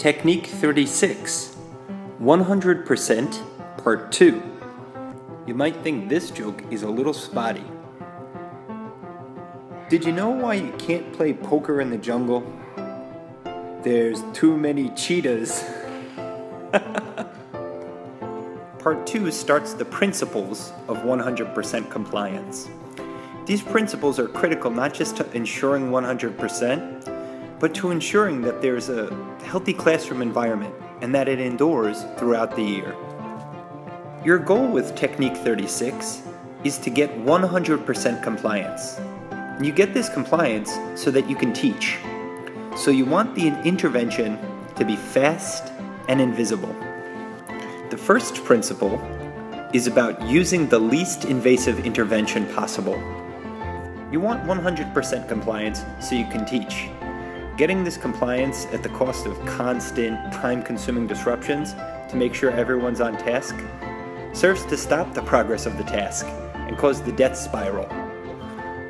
Technique 36, 100% Part 2. You might think this joke is a little spotty. Did you know why you can't play poker in the jungle? There's too many cheetahs. Part 2 starts the principles of 100% compliance. These principles are critical not just to ensuring 100%, but to ensuring that there's a healthy classroom environment and that it endures throughout the year. Your goal with Technique 36 is to get 100% compliance. And you get this compliance so that you can teach. So you want the intervention to be fast and invisible. The first principle is about using the least invasive intervention possible. You want 100% compliance so you can teach. Getting this compliance at the cost of constant, time-consuming disruptions to make sure everyone's on task serves to stop the progress of the task and cause the death spiral.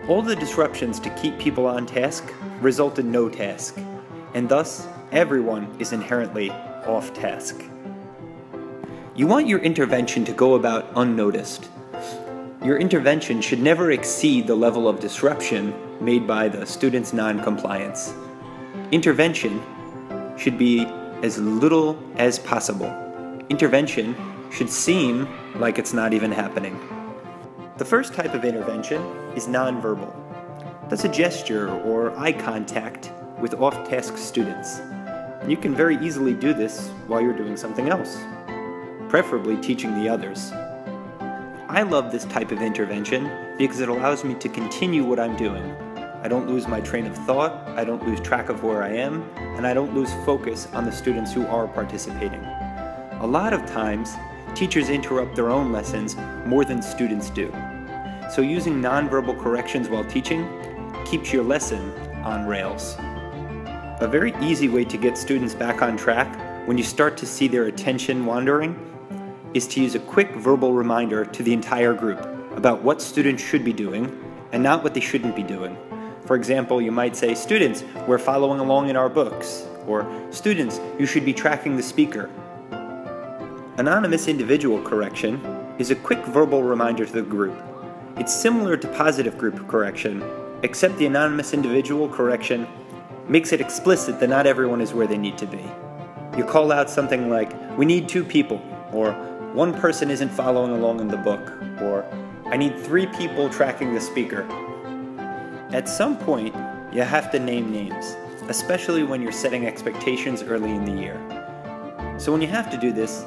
All the disruptions to keep people on task result in no task, and thus everyone is inherently off task. You want your intervention to go about unnoticed. Your intervention should never exceed the level of disruption made by the student's non-compliance. Intervention should be as little as possible. Intervention should seem like it's not even happening. The first type of intervention is nonverbal. That's a gesture or eye contact with off-task students. And you can very easily do this while you're doing something else, preferably teaching the others. I love this type of intervention because it allows me to continue what I'm doing. I don't lose my train of thought, I don't lose track of where I am, and I don't lose focus on the students who are participating. A lot of times, teachers interrupt their own lessons more than students do. So using nonverbal corrections while teaching keeps your lesson on rails. A very easy way to get students back on track when you start to see their attention wandering is to use a quick verbal reminder to the entire group about what students should be doing and not what they shouldn't be doing. For example, you might say, "Students, we're following along in our books," or "Students, you should be tracking the speaker." Anonymous individual correction is a quick verbal reminder to the group. It's similar to positive group correction, except the anonymous individual correction makes it explicit that not everyone is where they need to be. You call out something like, "We need 2 people," or "One person isn't following along in the book," or "I need 3 people tracking the speaker." At some point, you have to name names, especially when you're setting expectations early in the year. So when you have to do this,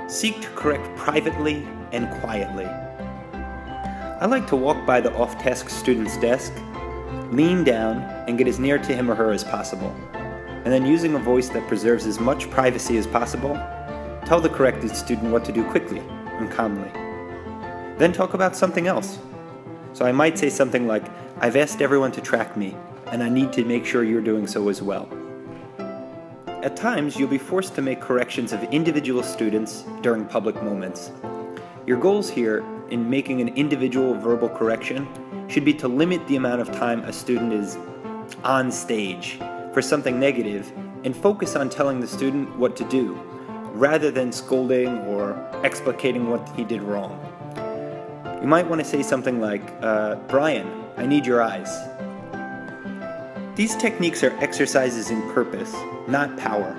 seek to correct privately and quietly. I like to walk by the off-task student's desk, lean down, and get as near to him or her as possible. And then using a voice that preserves as much privacy as possible, tell the corrected student what to do quickly and calmly. Then talk about something else. So I might say something like, "I've asked everyone to track me, and I need to make sure you're doing so as well." At times, you'll be forced to make corrections of individual students during public moments. Your goals here in making an individual verbal correction should be to limit the amount of time a student is on stage for something negative and focus on telling the student what to do, rather than scolding or explicating what he did wrong. You might want to say something like, "Brian, I need your eyes." These techniques are exercises in purpose, not power.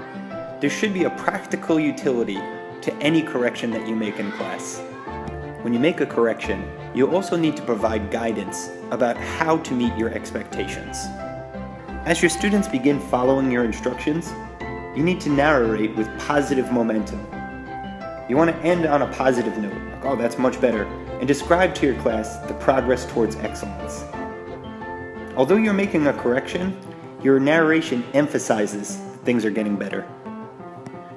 There should be a practical utility to any correction that you make in class. When you make a correction, you also need to provide guidance about how to meet your expectations. As your students begin following your instructions, you need to narrate with positive momentum. You want to end on a positive note, like, "Oh, that's much better," and describe to your class the progress towards excellence. Although you're making a correction, your narration emphasizes things are getting better.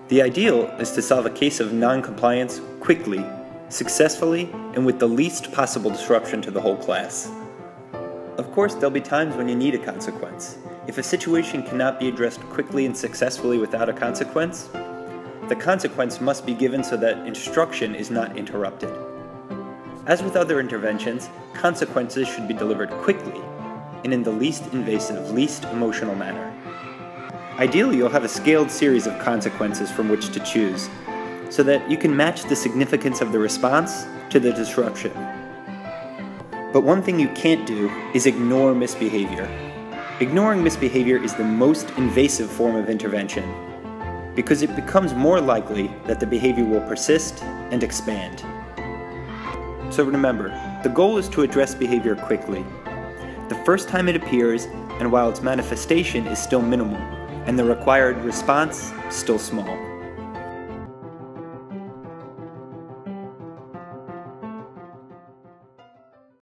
The ideal is to solve a case of non-compliance quickly, successfully, and with the least possible disruption to the whole class. Of course, there'll be times when you need a consequence. If a situation cannot be addressed quickly and successfully without a consequence, the consequence must be given so that instruction is not interrupted. As with other interventions, consequences should be delivered quickly and in the least invasive, least emotional manner. Ideally, you'll have a scaled series of consequences from which to choose, so that you can match the significance of the response to the disruption. But one thing you can't do is ignore misbehavior. Ignoring misbehavior is the most invasive form of intervention, because it becomes more likely that the behavior will persist and expand. So remember, the goal is to address behavior quickly, the first time it appears, and while its manifestation is still minimal, and the required response still small.